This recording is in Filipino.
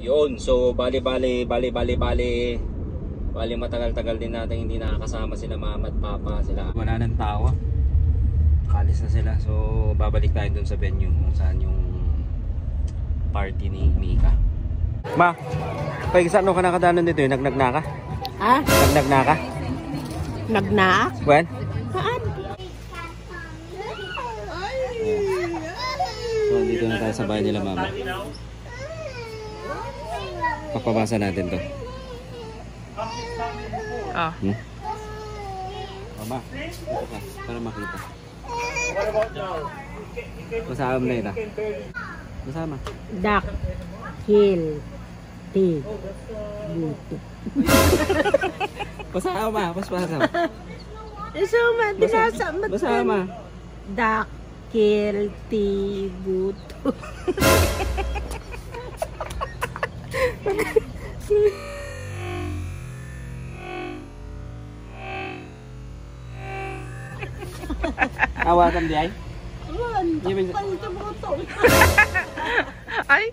Yun, so bali matagal-tagal din natin hindi nakakasama sila mama at papa sila. Wala nang tao. Alis na sila. So babalik tayo dun sa venue kung saan yung party ni Mika. Ma, pag-isa ano ka nakadanon dito yung nagnag na ka? Ha? Nagnag na ka? Nagnaak? When? Saan? So dito na tayo sa bahay nila mama. Papabasa natin to. Ah. Mama, dito ka para makita. Masama na ito. Masama. Dak. Hill. T. Buto. Masama, pasama. Isama, dinasa. Masama. Dak. Hill. T. Buto. Awakan di ay? Awan, takpan ito buto. Ay,